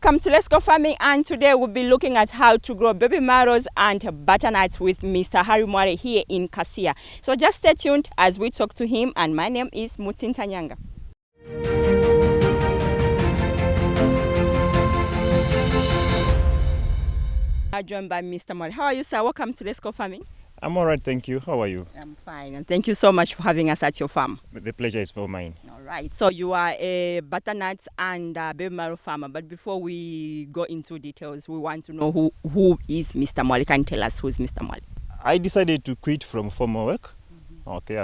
Welcome to Let's Go Farming, and today we'll be looking at how to grow baby mallows and butternuts with Mr. Harry Mwale here in Kasia. So just stay tuned as we talk to him, and my name is Mutinta Nyanga. I'm joined by Mr. Mwale. How are you, sir? Welcome to Let's Go Farming. I'm all right, thank you. How are you? I'm fine, and thank you so much for having us at your farm. The pleasure is all mine. All right, so you are a butternut and baby mallow farmer, but before we go into details, we want to know who is Mr. Mwale. Can you tell us who is Mr. Mwale? I decided to quit from formal work. Okay,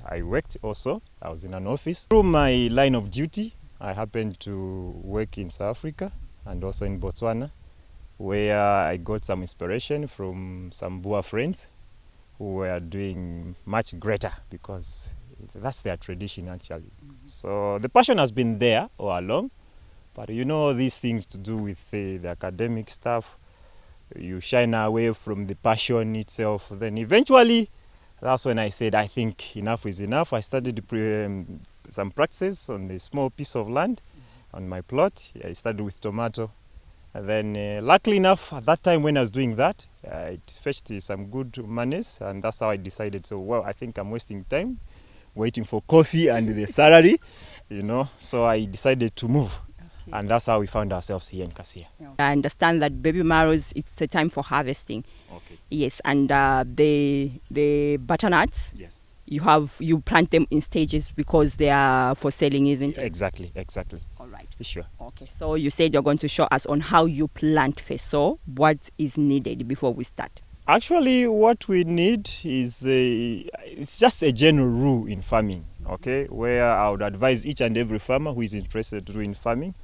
I worked also. I was in an office. Through my line of duty, I happened to work in South Africa and also in Botswana, where I got some inspiration from some Boer friends who were doing much greater, because that's their tradition actually. So the passion has been there all along, but you know, these things to do with the academic stuff, you shine away from the passion itself. Then eventually, that's when I said, I think enough is enough. I started some practices on a small piece of land on my plot. I started with tomato. And then luckily enough, at that time when I was doing that, it fetched some good monies, and that's how I decided, so well, I think I'm wasting time waiting for coffee and the salary, you know, so I decided to move. Okay. And that's how we found ourselves here in Kasia. I understand that baby mallows, it's a time for harvesting. Okay. Yes, and the butternuts, yes, you plant them in stages because they are for selling, isn't it? Exactly. All right. Sure. Okay, so you said you're going to show us on how you plant first. So what is needed before we start? Actually, what we need is it's just a general rule in farming, okay, where I would advise each and every farmer who is interested in farming.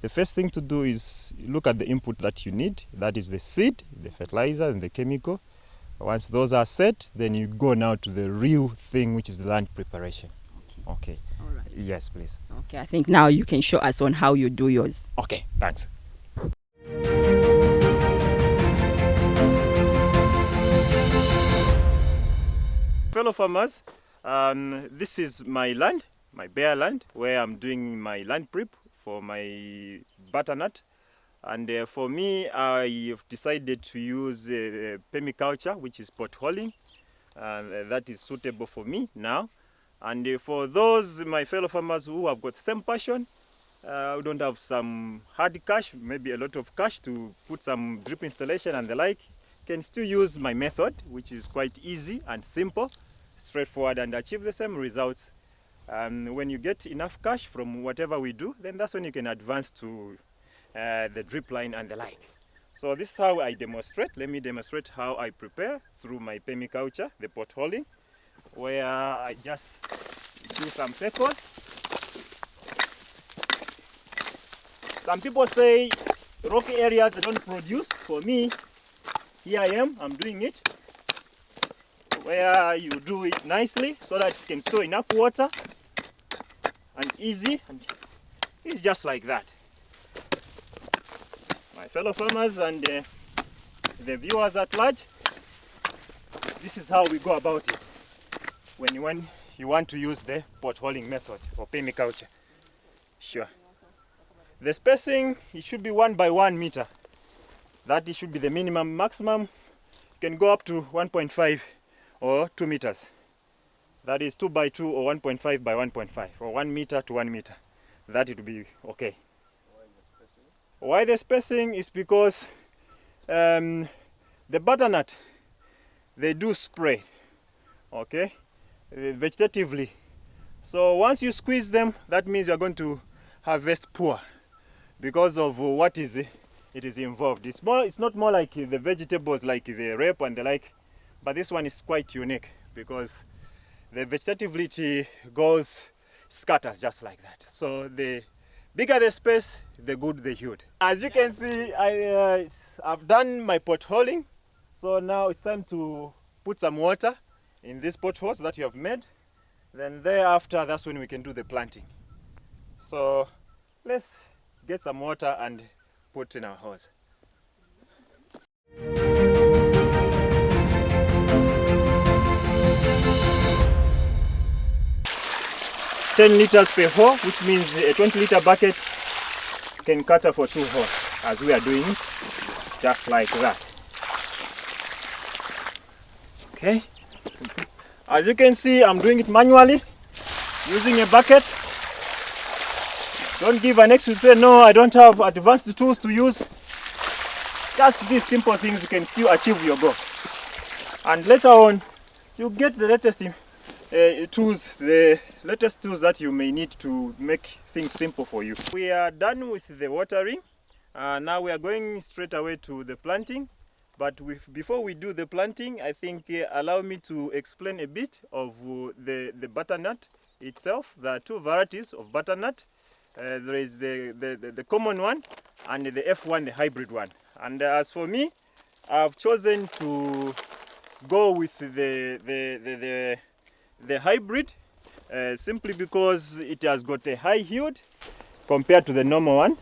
The first thing to do is look at the input that you need. That is the seed, the fertilizer, and the chemical. Once those are set, then you go now to the real thing, which is the land preparation. Okay. All right. Yes, please. Okay, I think now you can show us on how you do yours. Okay, thanks. Fellow farmers, this is my land, my bare land, where I'm doing my land prep for my butternut. And for me, I've decided to use permaculture, which is potholing. That is suitable for me now. And for those, my fellow farmers who have got the same passion, who don't have some hard cash, maybe a lot of cash to put some drip installation and the like, can still use my method, which is quite easy and simple, straightforward, and achieve the same results. When you get enough cash from whatever we do, then that's when you can advance to the drip line and the like. So this is how I demonstrate. Let me demonstrate how I prepare through my permaculture, the potholing, where I just do some circles. Some people say rocky areas don't produce. For me, here I am, I'm doing it, where you do it nicely so that you can store enough water and easy, and it's just like that. My fellow farmers and the viewers at large, this is how we go about it when you want to use the potholing method or permaculture. Sure. The spacing, it should be 1 by 1 meter. That it should be the minimum. Maximum, you can go up to 1.5 or 2 meters. That is 2 by 2 or 1.5 by 1.5 or 1 meter to 1 meter. That it will be okay. Why the spacing is because the butternut, they do spray, okay, vegetatively. So once you squeeze them, that means you are going to harvest poor because of what is it is involved. It's not more like the vegetables like the rape and the like, but this one is quite unique because the vegetativity scatters just like that. So the bigger the space, the good the yield. As you can see, I've done my potholing. So now it's time to put some water in these potholes that you have made. Then thereafter, that's when we can do the planting. So let's get some water and put in our hose. 10 liters per hole, which means a 20-liter bucket can cater for 2 holes, as we are doing it, just like that. Okay. As you can see, I'm doing it manually, using a bucket. Don't give an excuse, say, no, I don't have advanced tools to use. Just these simple things, you can still achieve your goal. And later on, you get the latest tools, the latest tools that you may need to make things simple for you. We are done with the watering. Now we are going straight away to the planting. But before we do the planting, I think allow me to explain a bit of the butternut itself. There are 2 varieties of butternut. There is the common one and the F1, the hybrid one. And as for me, I've chosen to go with the hybrid simply because it has got a high yield compared to the normal one,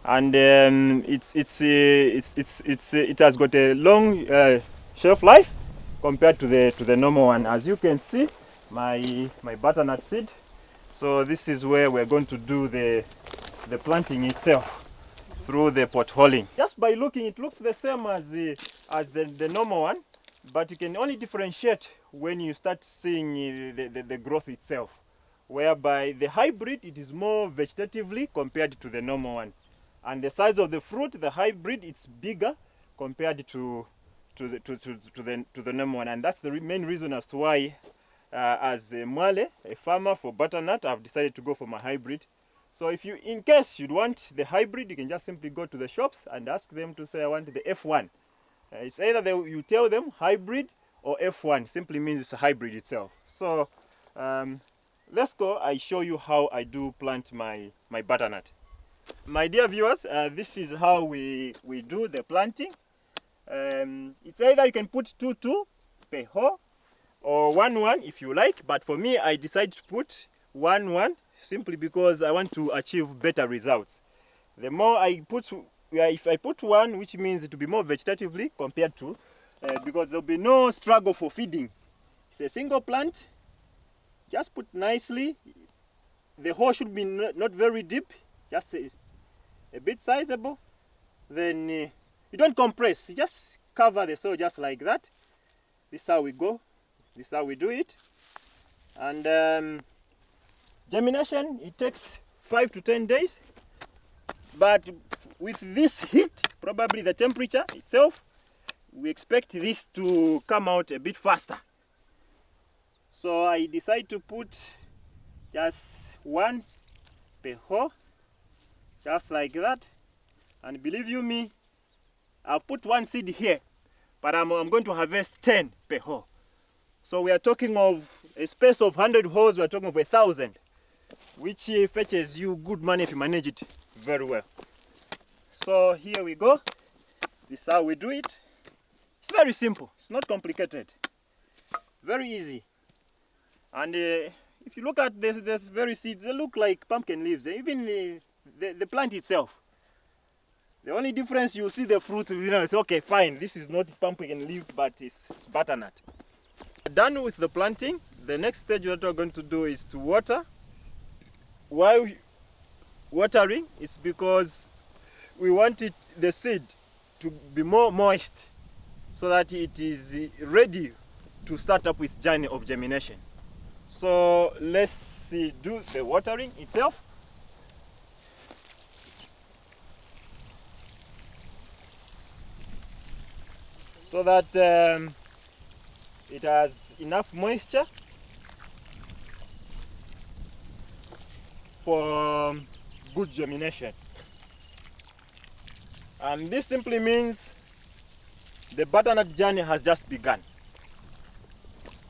and it has got a long shelf life compared to the normal one. As you can see, my butternut seed. So this is where we're going to do the planting itself through the potholing. Just by looking, it looks the same as the normal one, but you can only differentiate when you start seeing the growth itself, whereby the hybrid, it is more vegetatively compared to the normal one, and the size of the fruit, the hybrid, it's bigger compared to the normal one. And that's the main reason as to why as a Mwale, a farmer for butternut, I've decided to go for my hybrid. So if you, in case you'd want the hybrid, you can just simply go to the shops and ask them to say, I want the F1. It's either you tell them hybrid or F1, simply means it's a hybrid itself. So let's go, I show you how I do plant my butternut. My dear viewers, this is how we do the planting. It's either you can put 2 per hole or 1 if you like, but for me I decide to put 1 simply because I want to achieve better results. The more I put, if I put 1, which means it will be more vegetatively compared to, because there will be no struggle for feeding. It's a single plant, just put nicely. The hole should be not very deep, just a bit sizable. Then you don't compress, you just cover the soil just like that. This is how we go, this is how we do it. And germination, it takes 5 to 10 days, but with this heat, probably the temperature itself, we expect this to come out a bit faster. So I decide to put just 1 per hole, just like that. And believe you me, I've put 1 seed here, but I'm going to harvest 10 per hole. So we are talking of a space of 100 holes, we are talking of 1,000, which fetches you good money if you manage it very well. So here we go. This is how we do it. It's very simple, it's not complicated, very easy. And if you look at this very seeds, they look like pumpkin leaves, even the plant itself. The only difference, you see the fruit, you know, it's okay, fine, this is not pumpkin leaf, but it's butternut. Done with the planting, the next stage that we're going to do is to water. Why watering? It's because we want the seed to be more moist so that it is ready to start up its journey of germination. So let's do the watering itself. So that it has enough moisture for good germination. And this simply means the butternut journey has just begun.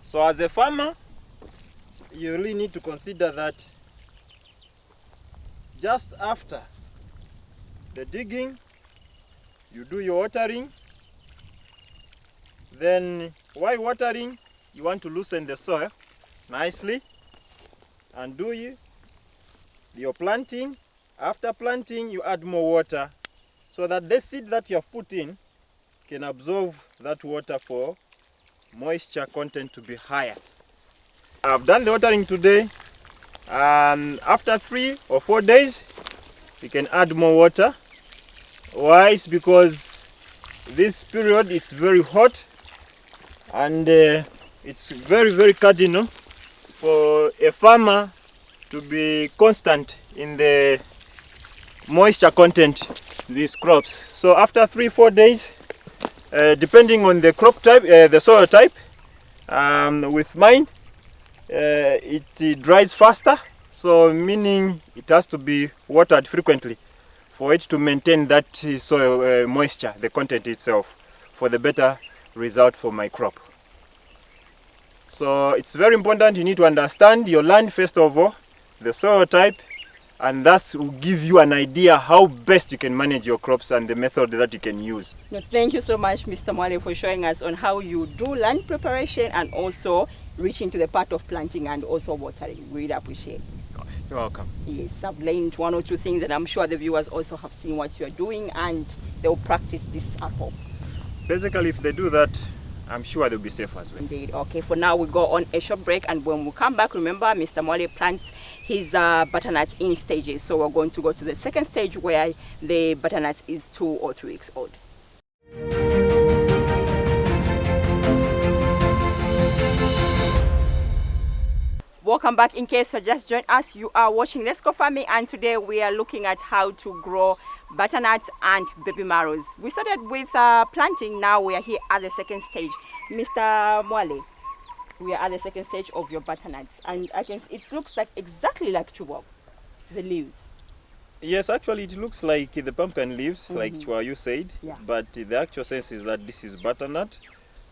So as a farmer, you really need to consider that just after the digging, you do your watering. Then while watering, you want to loosen the soil nicely and do your planting. After planting, you add more water so that the seed that you have put in can absorb that water for moisture content to be higher. I've done the watering today, and after 3 or 4 days, we can add more water. Why? It's because this period is very hot, and it's very cardinal for a farmer to be constant in the moisture content of these crops. So after 3-4 days, depending on the crop type, the soil type, with mine, it dries faster, so meaning it has to be watered frequently for it to maintain that soil moisture, the content itself, for the better result for my crop. So it's very important. You need to understand your land first of all, the soil type, and that will give you an idea how best you can manage your crops and the method that you can use. No, thank you so much, Mr. Mwale, for showing us on how you do land preparation and also reaching to the part of planting and also watering. We really appreciate it. You're welcome. Yes, I've learned one or two things, and I'm sure the viewers also have seen what you're doing and they'll practice this at home. Basically, if they do that, I'm sure they'll be safe as well. Indeed. Okay, for now we go on a short break, and when we come back, remember Mr. Mwale plants his butternuts in stages. So we're going to go to the second stage where the butternut is 2 or 3 weeks old. Welcome back. In case you just joined us, you are watching Let's Go Farming, and today we are looking at how to grow butternuts and baby marrows. We started with planting. Now we are here at the second stage. Mr. Mwale, we are at the second stage of your butternuts, and I can see it looks like exactly like chubab, the leaves. Yes, actually it looks like the pumpkin leaves, like Chua you said, Yeah. but the actual sense is that this is butternut.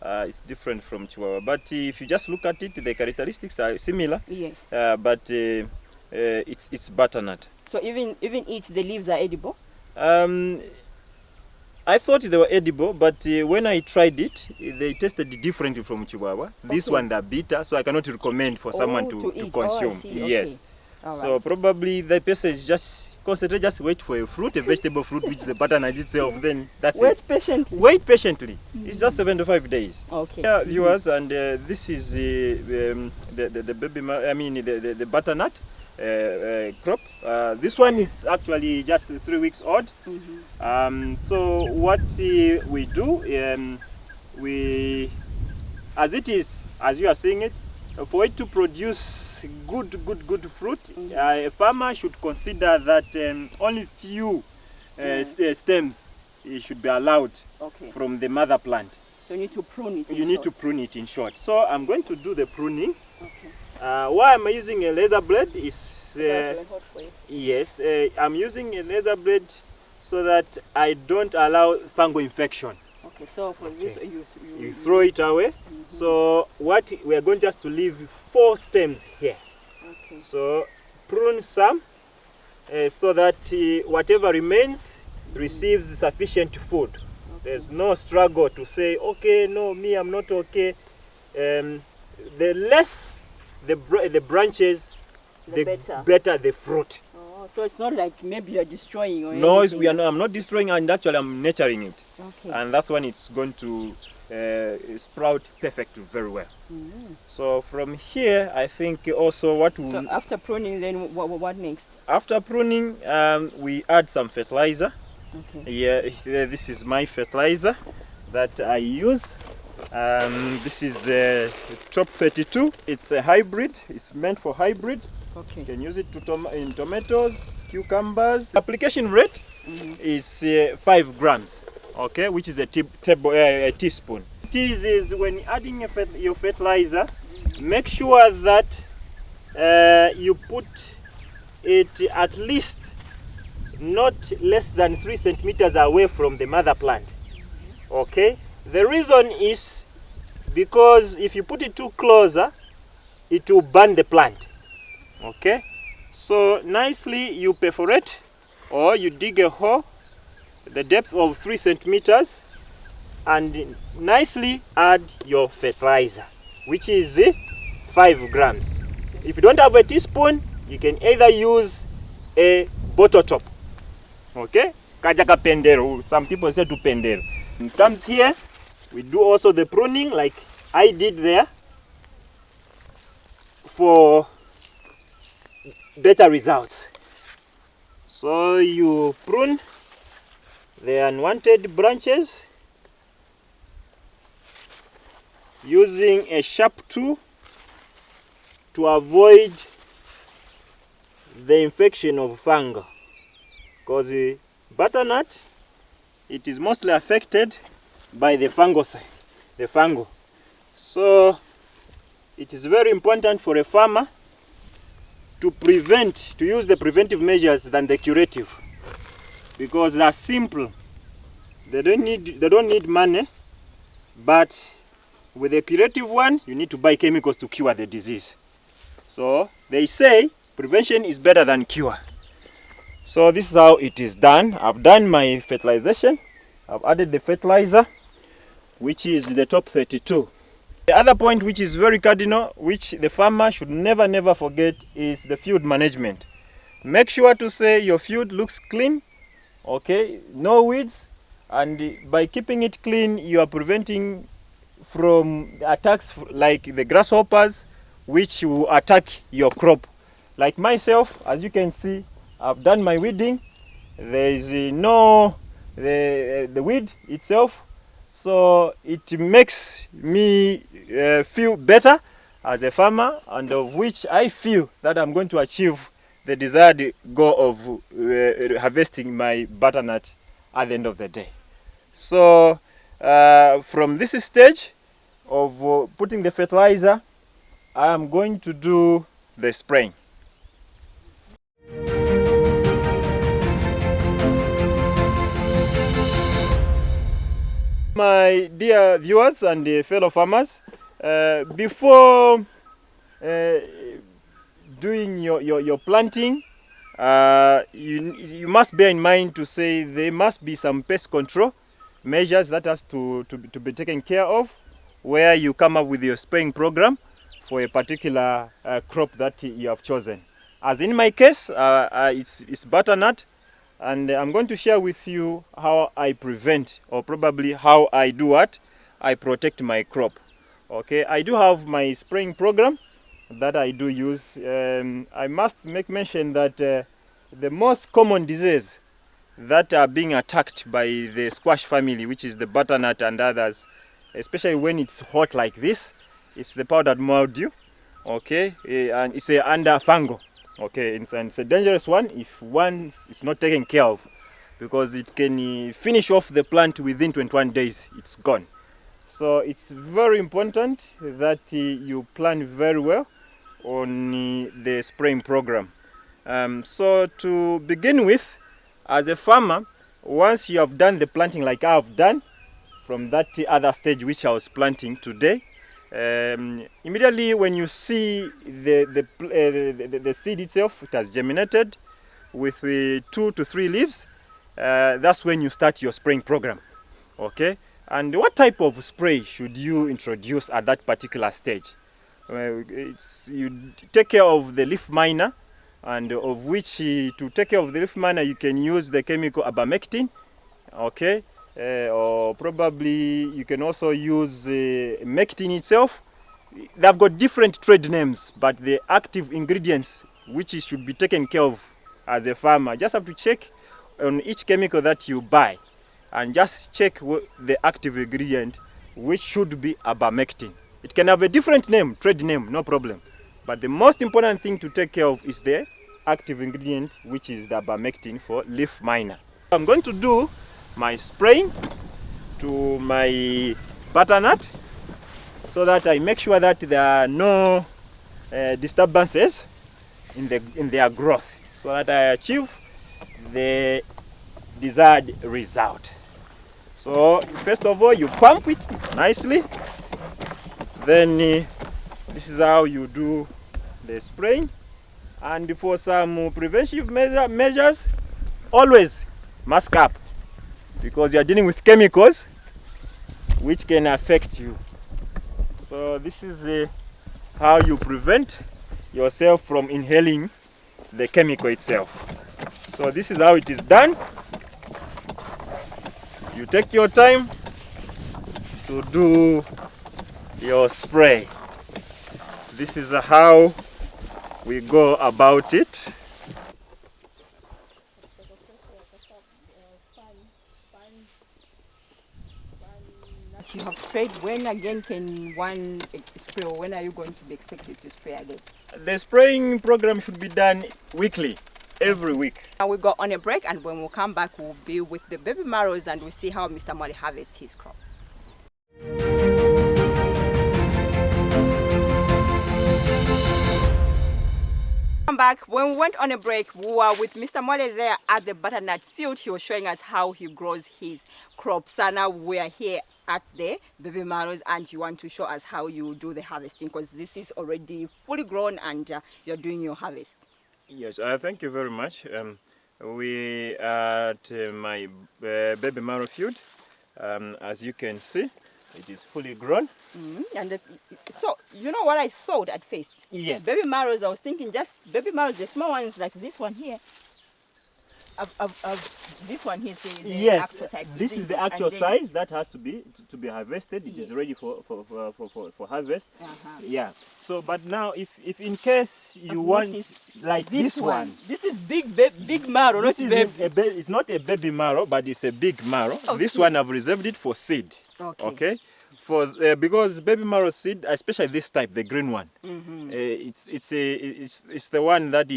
It's different from Chihuahua, but if you just look at it, the characteristics are similar. Yes. But it's butternut. So even each the leaves are edible. I thought they were edible, but when I tried it, they tasted differently from Chihuahua. This one they're bitter, so I cannot recommend for someone to consume. Yes. All So right. probably the person is just concentrate, just wait for a fruit, a vegetable fruit, which is the butternut itself. Then that's Wait it. patiently. Wait patiently. It's just 75 days. Okay. Yeah, viewers, and this is the baby, the butternut crop. This one is actually just 3 weeks old. So what we do, we, as it is, as you are seeing it, for it to produce good fruit, a farmer should consider that only few stems should be allowed from the mother plant. So you need to prune it. You need to prune it, in short. So I'm going to do the pruning. Why I'm using a laser blade is yes, I'm using a laser blade so that I don't allow fungal infection. Okay, so for this You throw it away. So what we are going just to leave 4 stems here. Okay. So prune some so that whatever remains receives sufficient food. There's no struggle to say, okay, no, me, I'm not okay. The less the branches, the better the fruit. Oh, so it's not like maybe you're destroying or No, anything. I'm not destroying, and actually I'm nurturing it. Okay. And that's when it's going to sprout perfectly, very well. So from here, I think also what we... So after pruning, then what next? After pruning, we add some fertilizer. Okay. Yeah, this is my fertilizer that I use. This is Top 32. It's a hybrid. It's meant for hybrid. Okay. You can use it in tomatoes, cucumbers. Application rate is 5 grams, okay, which is a teaspoon. It is when adding your fertilizer, make sure that you put it at least not less than 3 centimeters away from the mother plant. Okay, the reason is because if you put it too closer, it will burn the plant. Okay, so nicely you perforate or you dig a hole, the depth of 3 centimeters, and nicely add your fertilizer, which is 5 grams. If you don't have a teaspoon, you can either use a bottle top. Okay, kajaka pendero. Some people say to pendero. It comes here, we do also the pruning like I did there for better results. So you prune the unwanted branches using a sharp tool to avoid the infection of fungi, because the butternut, it is mostly affected by the fungus, the fungal. So it is very important for a farmer to use the preventive measures than the curative, because they are simple. They don't need money, but with the curative one, you need to buy chemicals to cure the disease. So they say prevention is better than cure. So this is how it is done. I've done my fertilization. I've added the fertilizer, which is the top 32. The other point which is very cardinal, which the farmer should never forget, is the field management. Make sure to say your field looks clean, okay, no weeds, and by keeping it clean, you are preventing from attacks like the grasshoppers, which will attack your crop. Like myself, as you can see, I've done my weeding. There is no the weed itself, so it makes me feel better as a farmer, and of which I feel that I'm going to achieve the desired goal of harvesting my butternut at the end of the day. So from this stage of putting the fertilizer, I am going to do the spraying. My dear viewers and fellow farmers, before doing your planting, you must bear in mind to say there must be some pest control measures that has to be taken care of, where you come up with your spraying program for a particular crop that you have chosen. As in my case, it's butternut, and I'm going to share with you how I prevent, or probably how I do what, I protect my crop. Okay, I do have my spraying program that I do use. I must make mention that the most common disease that are being attacked by the squash family, which is the butternut and others, especially when it's hot like this, it's the powdered mildew. Okay, and it's a under fungal. Okay, and it's a dangerous one if one is not taken care of, because it can finish off the plant within 21 days. It's gone. So it's very important that you plan very well on the spraying program. So to begin with, as a farmer, once you have done the planting like I have done, from that other stage which I was planting today, immediately when you see the seed itself, it has germinated with 2 to 3 leaves, that's when you start your spraying program. Okay, and what type of spray should you introduce at that particular stage? You take care of the leaf miner, and of which to take care of the leaf miner you can use the chemical abamectin. Okay, or probably you can also use mectin itself. They've got different trade names, but the active ingredients which should be taken care of as a farmer, just have to check on each chemical that you buy, and just check the active ingredient, which should be abamectin. It can have a different name, trade name, no problem, but the most important thing to take care of is the active ingredient, which is the abamectin for leaf miner. I'm going to do my spraying to my butternut so that I make sure that there are no disturbances in their growth, so that I achieve the desired result. So first of all, you pump it nicely, then this is how you do the spraying. And for some preventive measures, always mask up, because you are dealing with chemicals which can affect you. So this is how you prevent yourself from inhaling the chemical itself. So this is how it is done. You take your time to do your spray. This is how we go about it. sprayed. When again can one spray, or when are you going to be expected to spray again? The spraying program should be done weekly, every week. Now we go on a break, and when we come back, we'll be with the baby marrows and we'll see how Mr. Mwale harvests his crop. Come back. When we went on a break, we were with Mr. Mwale there at the butternut field. He was showing us how he grows his crops. So now we are here at the baby marrows, and you want to show us how you do the harvesting, because this is already fully grown and you're doing your harvest. Yes, thank you very much. We are at my baby marrow field. As you can see, it is fully grown. And so, you know what I thought at first? Yes. Baby marrows, I was thinking just baby marrows, the small ones like this one here. This one here is the yes, actual type. this is the actual size that has to be harvested. It is ready for harvest. Yeah. So, but now, if in case you want like this one, this is big marrow. This is it's not a baby marrow, but it's a big marrow. Okay. This one I've reserved it for seed. Okay. For because baby marrow seed, especially this type, the green one, it's the one that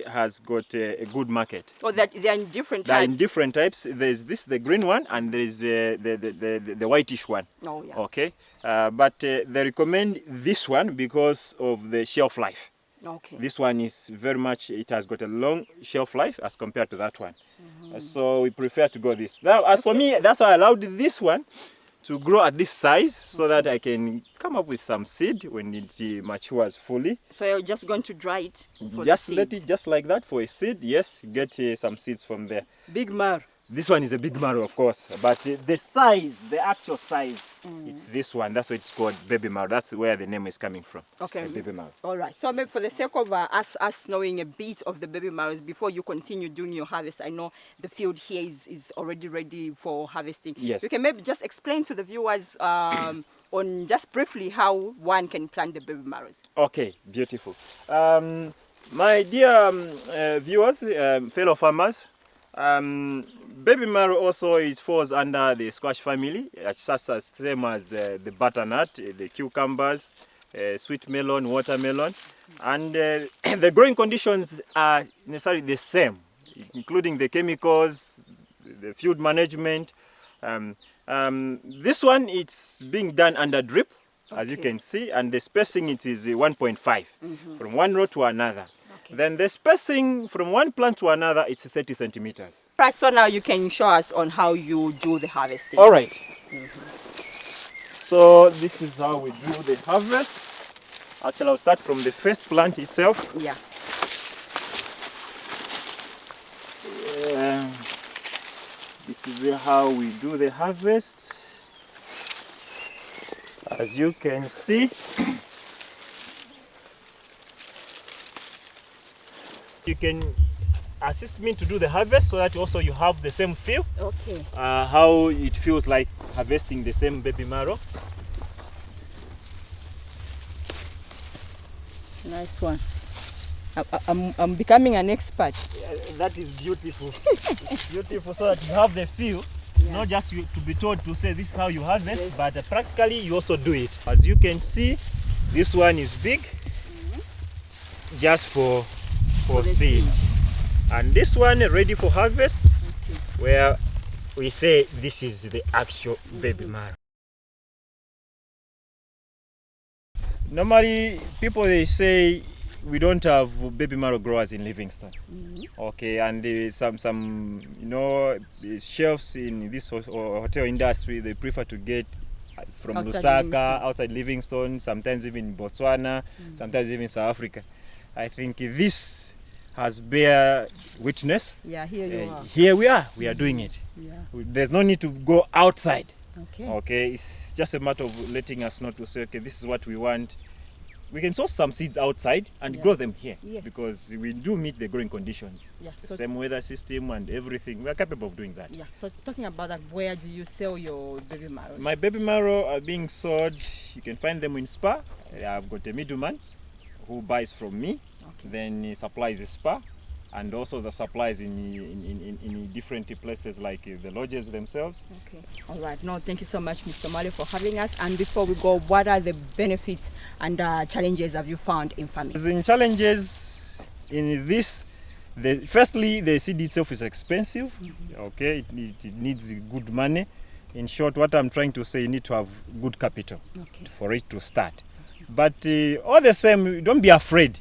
has got a good market. Oh, that they are in different types. They are in different types. There's the green one, and there is the whitish one. Oh yeah. Okay, but they recommend this one because of the shelf life. Okay. This one is very much. It has got a long shelf life as compared to that one. So we prefer to go this. Now, as for me, that's why I allowed this one to grow at this size, so that I can come up with some seed when it matures fully. So you're just going to dry it for just let it just like that for a seed. Yes, get some seeds from there. Big marrow. This one is a big marrow, of course, but the size, the actual size, it's this one. That's why it's called baby marrow. That's where the name is coming from. Okay. Baby marrow. All right. So maybe for the sake of us knowing a bit of the baby marrows, before you continue doing your harvest, I know the field here is already ready for harvesting. Yes. You can maybe just explain to the viewers on just briefly how one can plant the baby marrows. Okay, beautiful. My dear viewers, fellow farmers, baby marrow also falls under the squash family, such as same as the butternut, the cucumbers, sweet melon, watermelon, and the growing conditions are necessarily the same, including the chemicals, the field management. This one, it's being done under drip, as you can see, and the spacing it is 1.5 from one row to another. Then the spacing from one plant to another, it's 30 centimeters. Right, so now you can show us on how you do the harvesting. All right. So this is how we do the harvest. Actually, I'll start from the first plant itself. Yeah. This is how we do the harvest. As you can see, you can assist me to do the harvest so that also you have the same feel. Okay. How it feels like harvesting the same baby marrow. Nice one. I'm becoming an expert. That is beautiful. It's beautiful so that you have the feel. Not just to be told to say this is how you harvest, but practically you also do it. As you can see, this one is big, just for seed. And this one ready for harvest, where we say this is the actual baby marrow. Normally, people they say we don't have baby marrow growers in Livingstone. Okay, and some chefs in this hotel industry, they prefer to get from Lusaka, outside Livingstone, sometimes even Botswana, sometimes even South Africa. I think this has bear witness. Yeah, here you are. Here we are. We are doing it. Yeah. There's no need to go outside. Okay. Okay, it's just a matter of letting us know to say, okay, this is what we want. We can source some seeds outside and grow them here, because we do meet the growing conditions. Yeah, the same weather system and everything. We are capable of doing that. Yeah. So talking about that, where do you sell your baby marrows? My baby marrow are being sold. You can find them in Spa. I've got a middleman who buys from me. Okay. Then he supplies the Spa. and also the supplies in different places like the lodges themselves. Okay. All right. No, thank you so much, Mr. Mwale, for having us. And before we go, what are the benefits and challenges have you found in farming? In challenges in this, firstly, the seed itself is expensive. Okay, it needs good money. In short, what I'm trying to say, you need to have good capital for it to start. But all the same, don't be afraid.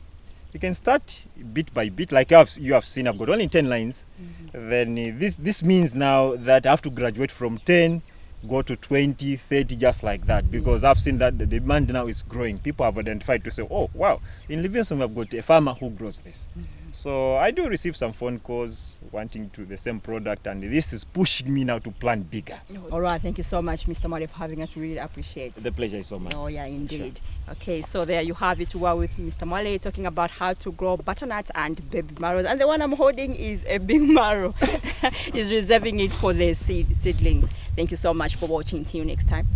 You can start bit by bit, like you have seen. I've got only 10 lines. Then this means now that I have to graduate from 10, go to 20, 30, just like that, because I've seen that the demand now is growing. People have identified to say, oh wow, in Livingstone we've got a farmer who grows this. So I do receive some phone calls wanting to the same product, and this is pushing me now to plan bigger. All right, thank you so much, Mr. Mwale, for having us. Really appreciate it. The pleasure is so much. Oh yeah, indeed. Sure. Okay, so there you have it. We're with Mr. Mwale talking about how to grow butternuts and baby marrows, and the one I'm holding is a big marrow. He's reserving it for the seedlings. Thank you so much for watching. See you next time.